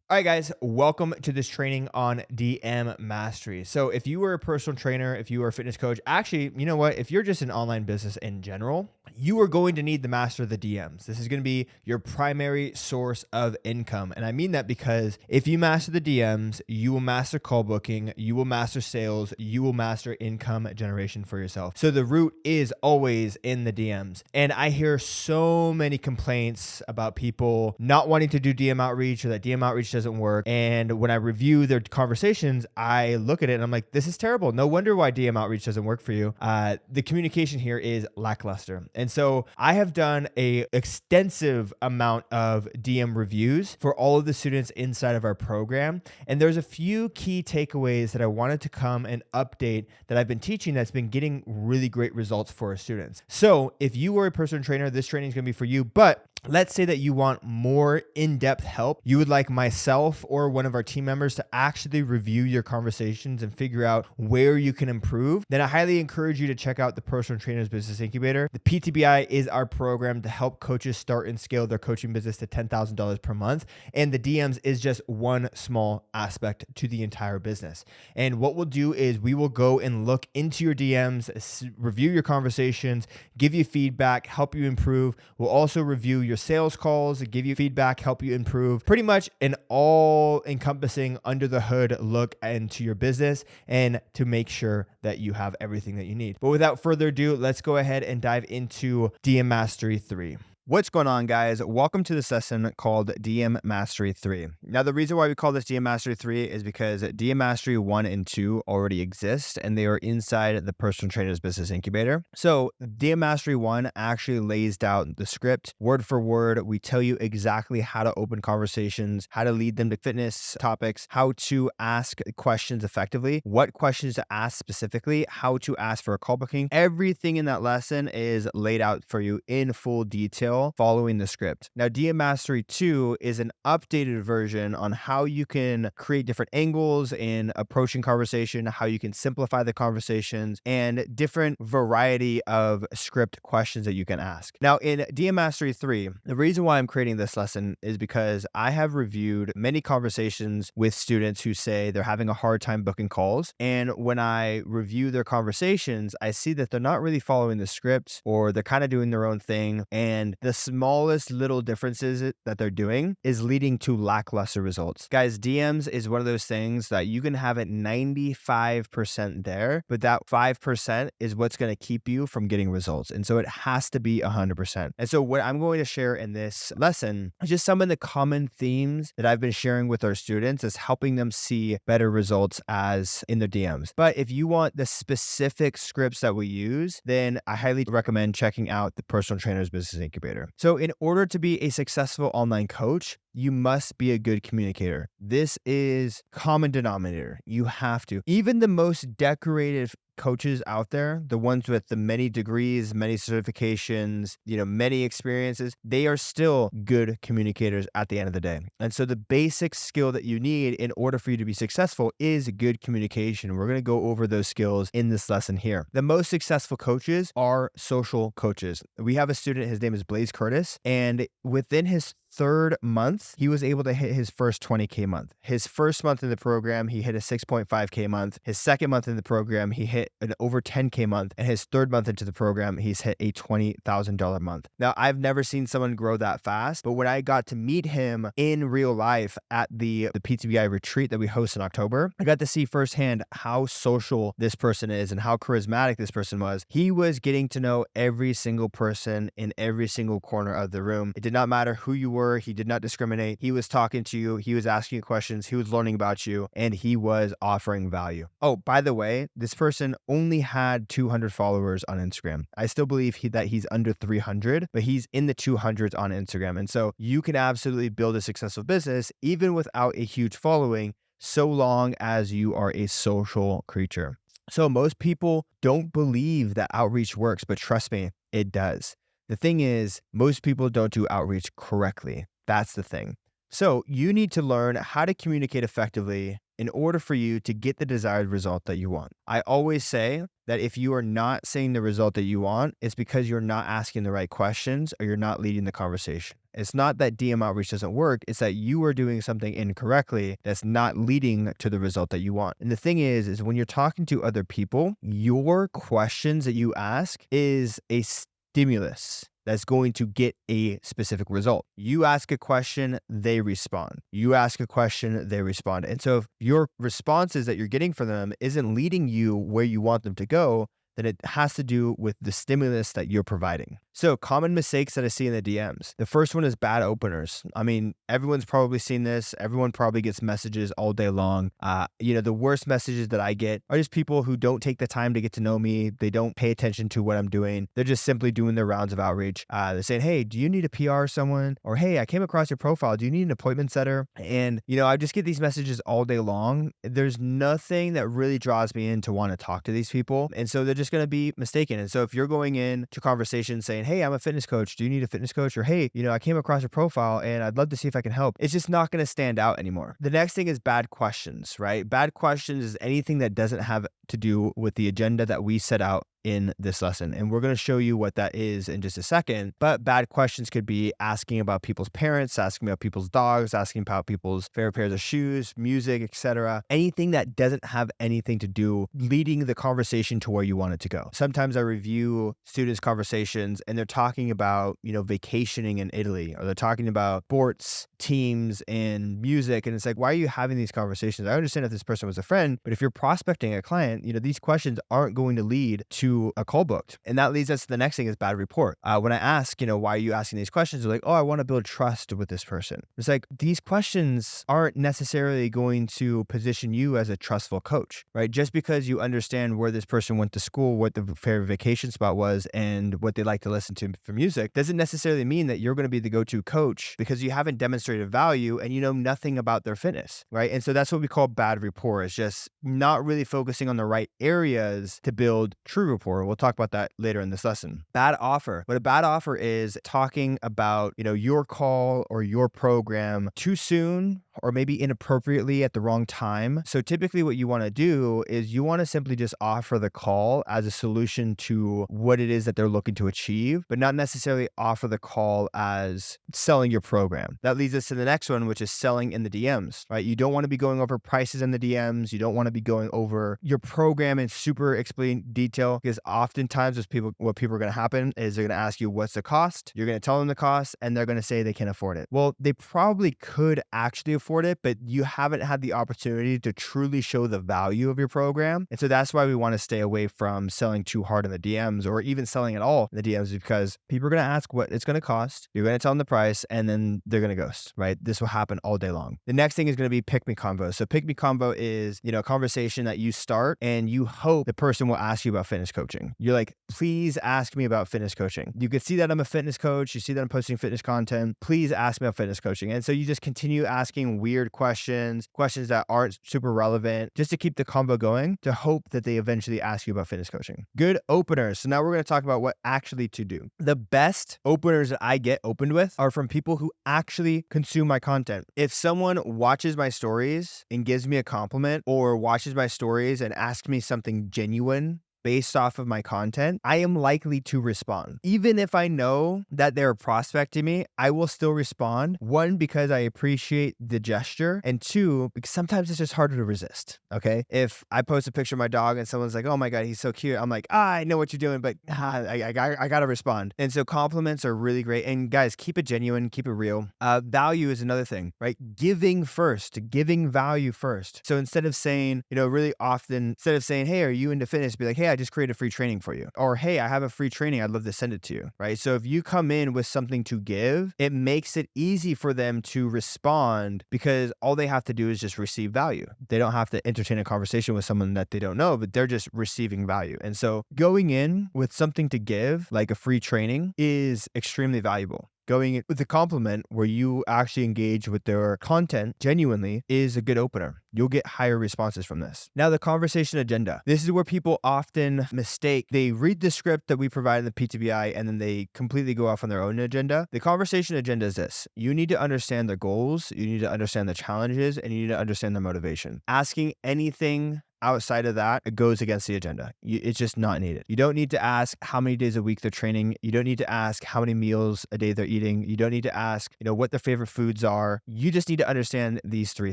All right, guys, welcome to this training on DM mastery. So if you are a personal trainer, if you are a fitness coach, actually, you know what? If you're just an online business in general, you are going to need to master the DMs. This is going to be your primary source of income. And I mean that because if you master the DMs, you will master call booking, you will master sales, you will master income generation for yourself. So the root is always in the DMs. And I hear so many complaints about people not wanting to do DM outreach or that DM outreach doesn't work. And when I review their conversations, I look at it and I'm like, this is terrible. No wonder why DM outreach doesn't work for you. The communication here is lackluster. And so I have done a extensive amount of DM reviews for all of the students inside of our program. And there's a few key takeaways that I wanted to come and update that I've been teaching that's been getting really great results for our students. So if you are a personal trainer, this training is going to be for you. But let's say that you want more in-depth help. You would like myself or one of our team members to actually review your conversations and figure out where you can improve. Then I highly encourage you to check out the Personal Trainers Business Incubator. The PTBI is our program to help coaches start and scale their coaching business to $10,000 per month. And the DMs is just one small aspect to the entire business. And what we'll do is we will go and look into your DMs, review your conversations, give you feedback, help you improve. We'll also review your sales calls, give you feedback, help you improve. Pretty much an all encompassing under the hood look into your business and to make sure that you have everything that you need. But without further ado, let's go ahead and dive into DM Mastery 3. What's going on, guys? Welcome to this lesson called DM Mastery 3. Now, the reason why we call this DM Mastery 3 is because DM Mastery 1 and 2 already exist and they are inside the Personal Trainers Business Incubator. So DM Mastery 1 actually lays out the script word for word. We tell you exactly how to open conversations, how to lead them to fitness topics, how to ask questions effectively, what questions to ask specifically, how to ask for a call booking. Everything in that lesson is laid out for you in full detail following the script. Now, DM Mastery 2 is an updated version on how you can create different angles in approaching conversation, how you can simplify the conversations, and different variety of script questions that you can ask. Now, in DM Mastery 3, the reason why I'm creating this lesson is because I have reviewed many conversations with students who say they're having a hard time booking calls. And when I review their conversations, I see that they're not really following the script or they're kind of doing their own thing. And the smallest little differences that they're doing is leading to lackluster results. Guys, DMs is one of those things that you can have it 95% there, but that 5% is what's going to keep you from getting results. And so it has to be 100%. And so what I'm going to share in this lesson is just some of the common themes that I've been sharing with our students is helping them see better results as in their DMs. But if you want the specific scripts that we use, then I highly recommend checking out the Personal Trainers Business Incubator. So in order to be a successful online coach, you must be a good communicator. This is common denominator. You have to. Even the most decorated coaches out there, the ones with the many degrees, many certifications, many experiences, they are still good communicators at the end of the day. And so the basic skill that you need in order for you to be successful is good communication. We're going to go over those skills in this lesson here. The most successful coaches are social coaches. We have a student, his name is Blaze Curtis, and within his third month, he was able to hit his first 20K month. His first month in the program, he hit a 6.5K month. His second month in the program, he hit an over 10K month. And his third month into the program, he's hit a $20,000 month. Now, I've never seen someone grow that fast, but when I got to meet him in real life at the PTBI retreat that we host in October, I got to see firsthand how social this person is and how charismatic this person was. He was getting to know every single person in every single corner of the room. It did not matter who you were. He did not discriminate. He was talking to you. He was asking you questions. He was learning about you, and he was offering value. Oh, by the way, this person only had 200 followers on Instagram. I still believe that he's under 300, but he's in the 200s on Instagram. And so you can absolutely build a successful business even without a huge following, so long as you are a social creature. So most people don't believe that outreach works, but trust me, it does. The thing is, most people don't do outreach correctly. That's the thing. So you need to learn how to communicate effectively in order for you to get the desired result that you want. I always say that if you are not seeing the result that you want, it's because you're not asking the right questions or you're not leading the conversation. It's not that DM outreach doesn't work. It's that you are doing something incorrectly that's not leading to the result that you want. And the thing is when you're talking to other people, your questions that you ask is a stimulus that's going to get a specific result. You ask a question, they respond. You ask a question, they respond. And so if your responses that you're getting from them isn't leading you where you want them to go, then it has to do with the stimulus that you're providing. So common mistakes that I see in the DMs. The first one is bad openers. I mean, everyone's probably seen this. Everyone probably gets messages all day long. The worst messages that I get are just people who don't take the time to get to know me. They don't pay attention to what I'm doing. They're just simply doing their rounds of outreach. They're saying, hey, do you need a PR or someone? Or, hey, I came across your profile. Do you need an appointment setter? And, I just get these messages all day long. There's nothing that really draws me in to want to talk to these people. And so they're just going to be mistaken. And so if you're going in to conversation saying, hey, I'm a fitness coach. Do you need a fitness coach? Or, hey, I came across your profile and I'd love to see if I can help. It's just not going to stand out anymore. The next thing is bad questions, right? Bad questions is anything that doesn't have to do with the agenda that we set out in this lesson. And we're going to show you what that is in just a second. But bad questions could be asking about people's parents, asking about people's dogs, asking about people's favorite pairs of shoes, music, etc. Anything that doesn't have anything to do leading the conversation to where you want it to go. Sometimes I review students' conversations and they're talking about, vacationing in Italy, or they're talking about sports teams and music. And it's like, why are you having these conversations? I understand if this person was a friend, but if you're prospecting a client, these questions aren't going to lead to a call booked. And that leads us to the next thing is bad report. When I ask, why are you asking these questions? They're like, oh, I want to build trust with this person. It's like, these questions aren't necessarily going to position you as a trustful coach, right? Just because you understand where this person went to school, what the favorite vacation spot was, and what they like to listen to for music, doesn't necessarily mean that you're going to be the go-to coach because you haven't demonstrated value and you know nothing about their fitness, right? And so that's what we call bad rapport. It's just not really focusing on the right areas to build true rapport. We'll talk about that later in this lesson. Bad offer. What a bad offer is talking about, your call or your program too soon or maybe inappropriately at the wrong time. So typically what you want to do is you want to simply just offer the call as a solution to what it is that they're looking to achieve, but not necessarily offer the call as selling your program. That leads us to the next one, which is selling in the DMs, right? You don't want to be going over prices in the DMs. You don't want to be going over your program in super explain detail, because oftentimes what people are going to happen is they're going to ask you, what's the cost? You're going to tell them the cost and they're going to say they can't afford it. Well, they probably could actually afford it, but you haven't had the opportunity to truly show the value of your program. And so that's why we want to stay away from selling too hard in the DMs or even selling at all in the DMs, because people are going to ask what it's going to cost. You're going to tell them the price and then they're going to ghost, right? This will happen all day long. The next thing is going to be pick me convo. So pick me convo is, a conversation that you start and you hope the person will ask you about fitness coaching. You're like, please ask me about fitness coaching. You can see that I'm a fitness coach. You see that I'm posting fitness content. Please ask me about fitness coaching. And so you just continue asking weird questions that aren't super relevant, just to keep the combo going, to hope that they eventually ask you about fitness coaching. Good openers. So now we're going to talk about what actually to do. The best openers that I get opened with are from people who actually consume my content. If someone watches my stories and gives me a compliment, or watches my stories and asks me something genuine based off of my content, I am likely to respond. Even if I know that they're prospecting me, I will still respond. One, because I appreciate the gesture, and two, because sometimes it's just harder to resist, okay? If I post a picture of my dog and someone's like, oh my God, he's so cute, I'm like, I know what you're doing, but I gotta respond. And so compliments are really great. And guys, keep it genuine, keep it real. Value is another thing, right? Giving value first. So instead of saying, really often, instead of saying, hey, are you into fitness? Be like, hey, I just created a free training for you. Or, hey, I have a free training. I'd love to send it to you, right? So if you come in with something to give, it makes it easy for them to respond, because all they have to do is just receive value. They don't have to entertain a conversation with someone that they don't know, but they're just receiving value. And so going in with something to give, like a free training, is extremely valuable. Going with a compliment where you actually engage with their content genuinely is a good opener. You'll get higher responses from this. Now, the conversation agenda. This is where people often mistake. They read the script that we provide in the PTBI and then they completely go off on their own agenda. The conversation agenda is this. You need to understand the goals, you need to understand the challenges, and you need to understand the motivation. Asking anything outside of that, it goes against the agenda. It's just not needed. You don't need to ask how many days a week they're training. You don't need to ask how many meals a day they're eating. You don't need to ask, what their favorite foods are. You just need to understand these three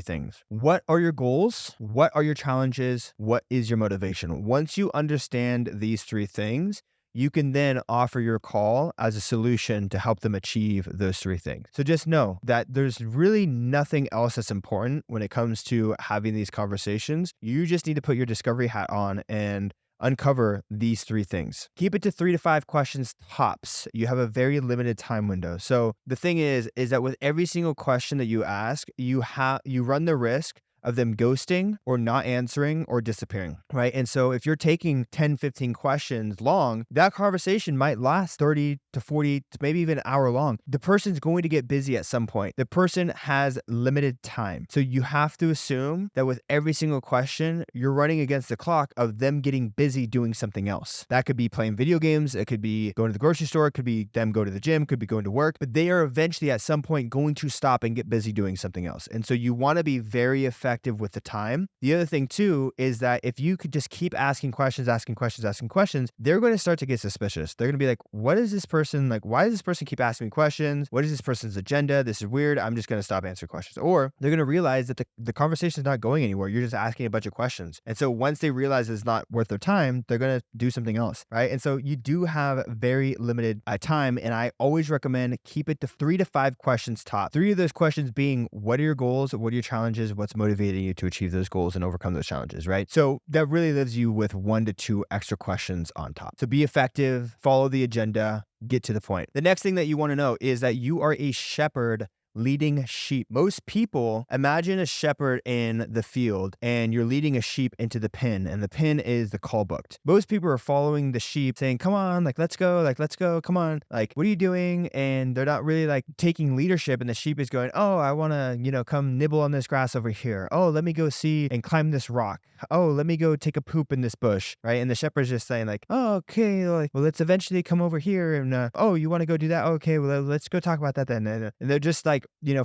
things. What are your goals? What are your challenges? What is your motivation? Once you understand these three things, you can then offer your call as a solution to help them achieve those three things. So just know that there's really nothing else that's important when it comes to having these conversations. You just need to put your discovery hat on and uncover these three things. Keep it to 3 to 5 questions tops. You have a very limited time window. So the thing is that with every single question that you ask, you run the risk of them ghosting or not answering or disappearing, right? And so if you're taking 10, 15 questions long, that conversation might last 30 to 40 to maybe even an hour long. The person's going to get busy at some point. The person has limited time. So you have to assume that with every single question, you're running against the clock of them getting busy doing something else. That could be playing video games. It could be going to the grocery store. It could be them go to the gym, could be going to work, but they are eventually at some point going to stop and get busy doing something else. And so you want to be very effective with the time. The other thing too is that if you could just keep asking questions, they're going to start to get suspicious. They're going to be like, what is this person like? Why does this person keep asking me questions? What is this person's agenda? This is weird. I'm just going to stop answering questions. Or they're going to realize that the conversation is not going anywhere. You're just asking a bunch of questions. And so once they realize it's not worth their time, they're going to do something else, right? And so you do have very limited time. And I always recommend keep it to 3 to 5 questions top. 3 of those questions being, what are your goals? What are your challenges? What's motivating you to achieve those goals and overcome those challenges, right? So that really leaves you with 1 to 2 extra questions on top. So be effective, follow the agenda, get to the point. The next thing that you want to know is that you are a shepherd leading sheep. Most people imagine a shepherd in the field and you're leading a sheep into the pen, and the pen is the call booked. Most people are following the sheep saying, come on, let's go, come on, what are you doing? And they're not really taking leadership, and the sheep is going, oh, I want to, come nibble on this grass over here. Oh, let me go see and climb this rock. Oh, let me go take a poop in this bush, right? And the shepherd's just saying oh, okay, well, let's eventually come over here and, oh, you want to go do that? Okay, well, let's go talk about that then. And they're just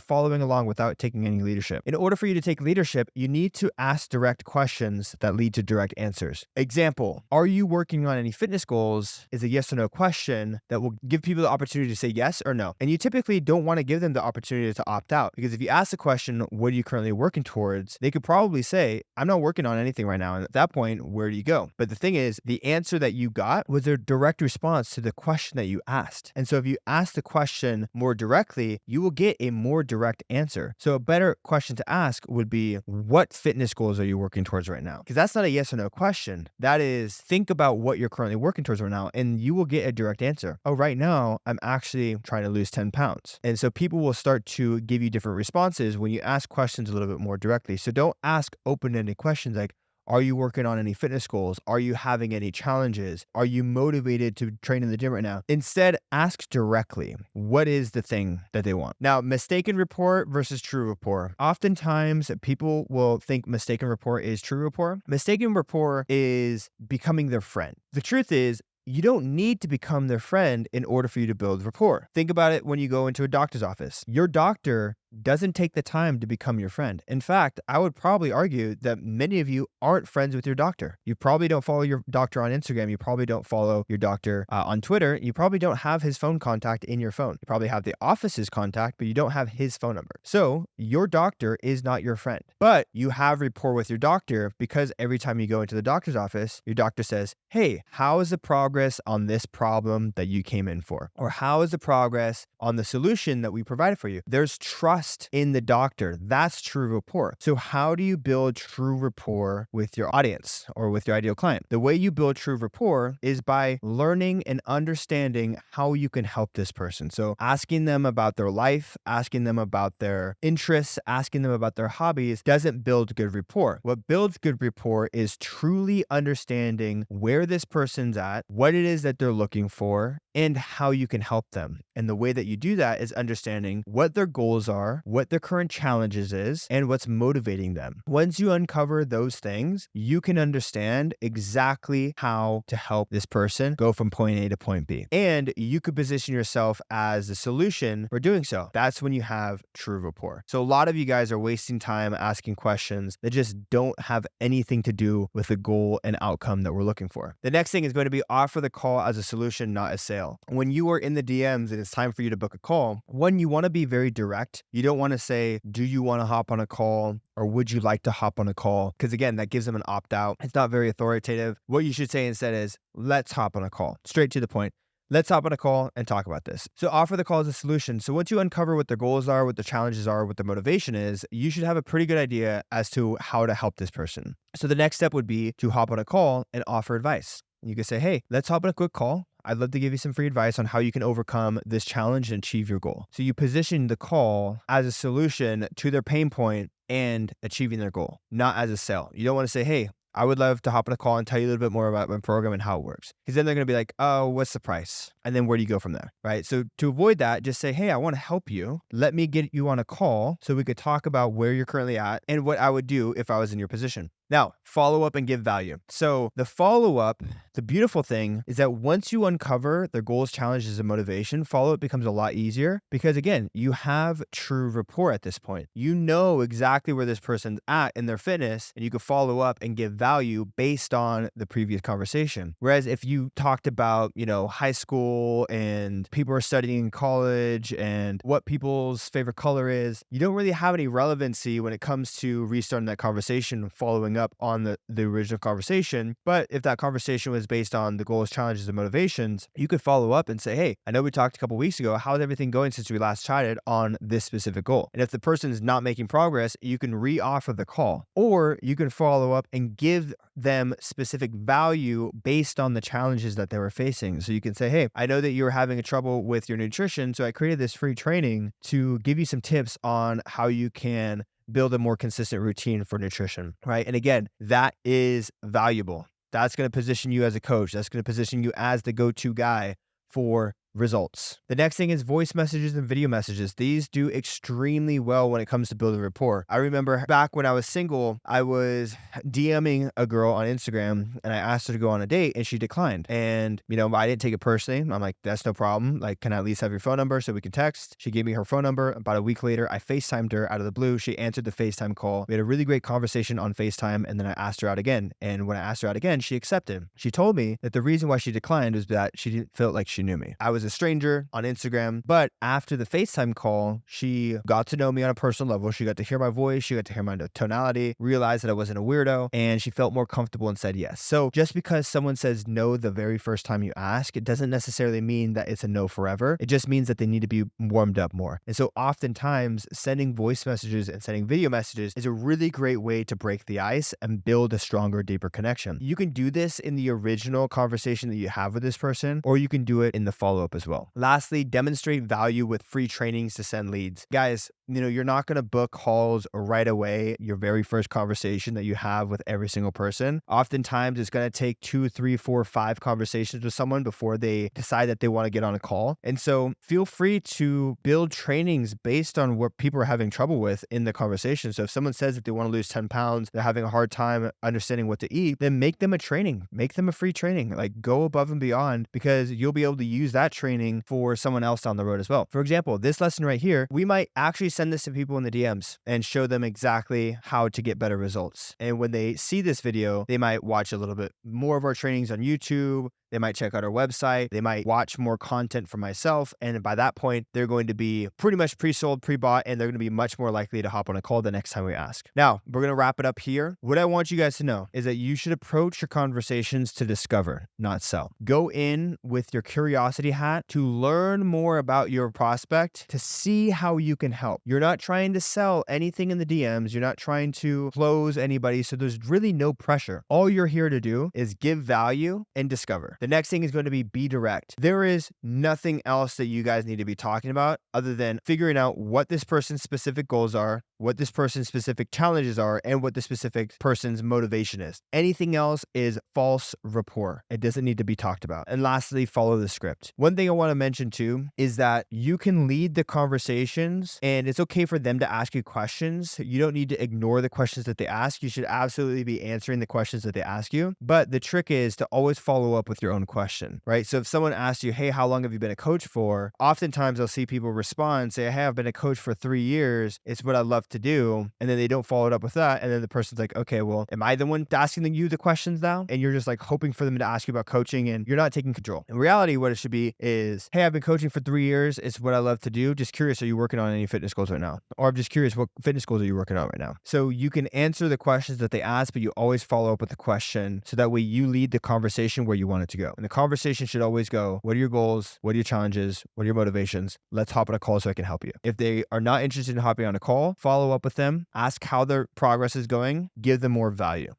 following along without taking any leadership. In order for you to take leadership, you need to ask direct questions that lead to direct answers. Example, are you working on any fitness goals? Is a yes or no question that will give people the opportunity to say yes or no. And you typically don't want to give them the opportunity to opt out, because if you ask the question, what are you currently working towards? They could probably say, I'm not working on anything right now. And at that point, where do you go? But the thing is, the answer that you got was a direct response to the question that you asked. And so if you ask the question more directly, you will get a more direct answer. So a better question to ask would be, what fitness goals are you working towards right now? Because that's not a yes or no question. That is, think about what you're currently working towards right now, and you will get a direct answer. Oh, right now, I'm actually trying to lose 10 pounds. And so people will start to give you different responses when you ask questions a little bit more directly. So don't ask open-ended questions like, are you working on any fitness goals? Are you having any challenges? Are you motivated to train in the gym right now? Instead, ask directly, what is the thing that they want? Now, mistaken rapport versus true rapport. Oftentimes, people will think mistaken rapport is true rapport. Mistaken rapport is becoming their friend. The truth is, you don't need to become their friend in order for you to build rapport. Think about it when you go into a doctor's office. Your doctor doesn't take the time to become your friend. In fact, I would probably argue that many of you aren't friends with your doctor. You probably don't follow your doctor on Instagram. You probably don't follow your doctor on Twitter. You probably don't have his phone contact in your phone. You probably have the office's contact, but you don't have his phone number. So your doctor is not your friend, but you have rapport with your doctor because every time you go into the doctor's office, your doctor says, hey, how is the progress on this problem that you came in for? Or how is the progress on the solution that we provided for you? There's trust in the doctor. That's true rapport. So how do you build true rapport with your audience or with your ideal client? The way you build true rapport is by learning and understanding how you can help this person. So asking them about their life, asking them about their interests, asking them about their hobbies doesn't build good rapport. What builds good rapport is truly understanding where this person's at, what it is that they're looking for, and how you can help them. And the way that you do that is understanding what their goals are, what their current challenges is, and what's motivating them. Once you uncover those things, you can understand exactly how to help this person go from point A to point B. And you could position yourself as the solution for doing so. That's when you have true rapport. So a lot of you guys are wasting time asking questions that just don't have anything to do with the goal and outcome that we're looking for. The next thing is going to be offer the call as a solution, not a sale. When you are in the DMs and it's time for you to book a call, one, you want to be very direct. You don't want to say, do you want to hop on a call? Or would you like to hop on a call? Because again, that gives them an opt-out. It's not very authoritative. What you should say instead is, let's hop on a call. Straight to the point. Let's hop on a call and talk about this. So offer the call as a solution. So once you uncover what their goals are, what the challenges are, what their motivation is, you should have a pretty good idea as to how to help this person. So the next step would be to hop on a call and offer advice. You could say, hey, let's hop on a quick call. I'd love to give you some free advice on how you can overcome this challenge and achieve your goal. So you position the call as a solution to their pain point and achieving their goal, not as a sale. You don't want to say, hey, I would love to hop on a call and tell you a little bit more about my program and how it works. Because then they're going to be like, oh, what's the price? And then where do you go from there, right? So to avoid that, just say, hey, I want to help you. Let me get you on a call so we could talk about where you're currently at and what I would do if I was in your position. Now, follow up and give value. So the follow-up, the beautiful thing is that once you uncover their goals, challenges, and motivation, follow-up becomes a lot easier because again, you have true rapport at this point. You know exactly where this person's at in their fitness and you can follow up and give value based on the previous conversation. Whereas if you talked about, high school and people are studying in college and what people's favorite color is, you don't really have any relevancy when it comes to restarting that conversation and following up on the original conversation. But if that conversation was based on the goals, challenges, and motivations, you could follow up and say, hey, I know we talked a couple weeks ago. How's everything going since we last chatted on this specific goal? And if the person is not making progress, you can re-offer the call, or you can follow up and give them specific value based on the challenges that they were facing. So you can say, hey, I know that you're having a trouble with your nutrition. So I created this free training to give you some tips on how you can build a more consistent routine for nutrition, right? And again, that is valuable. That's going to position you as a coach. That's going to position you as the go-to guy for results. The next thing is voice messages and video messages. These do extremely well when it comes to building rapport. I remember back when I was single, I was DMing a girl on Instagram and I asked her to go on a date and she declined. And, I didn't take it personally. I'm like, that's no problem. Like, can I at least have your phone number so we can text? She gave me her phone number. About a week later, I FaceTimed her out of the blue. She answered the FaceTime call. We had a really great conversation on FaceTime. And then I asked her out again. And when I asked her out again, she accepted. She told me that the reason why she declined was that she didn't feel like she knew me. I was a stranger on Instagram, but after the FaceTime call, she got to know me on a personal level. She got to hear my voice. She got to hear my tonality, realized that I wasn't a weirdo, and she felt more comfortable and said yes. So just because someone says no the very first time you ask, it doesn't necessarily mean that it's a no forever. It just means that they need to be warmed up more. And so oftentimes sending voice messages and sending video messages is a really great way to break the ice and build a stronger, deeper connection. You can do this in the original conversation that you have with this person, or you can do it in the follow-up as well. Lastly, demonstrate value with free trainings to send leads. Guys, you're not going to book calls right away, your very first conversation that you have with every single person. Oftentimes, it's going to take 2, 3, 4, 5 conversations with someone before they decide that they want to get on a call. And so feel free to build trainings based on what people are having trouble with in the conversation. So if someone says that they want to lose 10 pounds, they're having a hard time understanding what to eat, then make them a training, make them a free training, like go above and beyond, because you'll be able to use that training for someone else down the road as well. For example, this lesson right here, we might actually send this to people in the DMs and show them exactly how to get better results. And when they see this video, they might watch a little bit more of our trainings on YouTube. They might check out our website. They might watch more content from myself. And by that point, they're going to be pretty much pre-sold, pre-bought, and they're going to be much more likely to hop on a call the next time we ask. Now, we're going to wrap it up here. What I want you guys to know is that you should approach your conversations to discover, not sell. Go in with your curiosity hat to learn more about your prospect, to see how you can help. You're not trying to sell anything in the DMs. You're not trying to close anybody. So there's really no pressure. All you're here to do is give value and discover. The next thing is going to be direct. There is nothing else that you guys need to be talking about other than figuring out what this person's specific goals are, what this person's specific challenges are, and what the specific person's motivation is. Anything else is false rapport. It doesn't need to be talked about. And lastly, follow the script. One thing I want to mention too is that you can lead the conversations, and it's okay for them to ask you questions. You don't need to ignore the questions that they ask. You should absolutely be answering the questions that they ask you. But the trick is to always follow up with your own question, right? So if someone asks you, hey, how long have you been a coach for? Oftentimes I'll see people respond, say, hey, I've been a coach for 3 years. It's what I love to do. And then they don't follow it up with that. And then the person's like, okay, well, am I the one asking you the questions now? And you're just like hoping for them to ask you about coaching, and you're not taking control. In reality, what it should be is, hey, I've been coaching for 3 years. It's what I love to do. Just curious, are you working on any fitness goals right now? Or I'm just curious, what fitness goals are you working on right now? So you can answer the questions that they ask, but you always follow up with the question. So that way you lead the conversation where you want it to go. And the conversation should always go, what are your goals? What are your challenges? What are your motivations? Let's hop on a call so I can help you. If they are not interested in hopping on a call, follow up with them, ask how their progress is going, give them more value.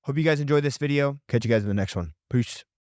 Hope you guys enjoyed this video. Catch you guys in the next one. Peace.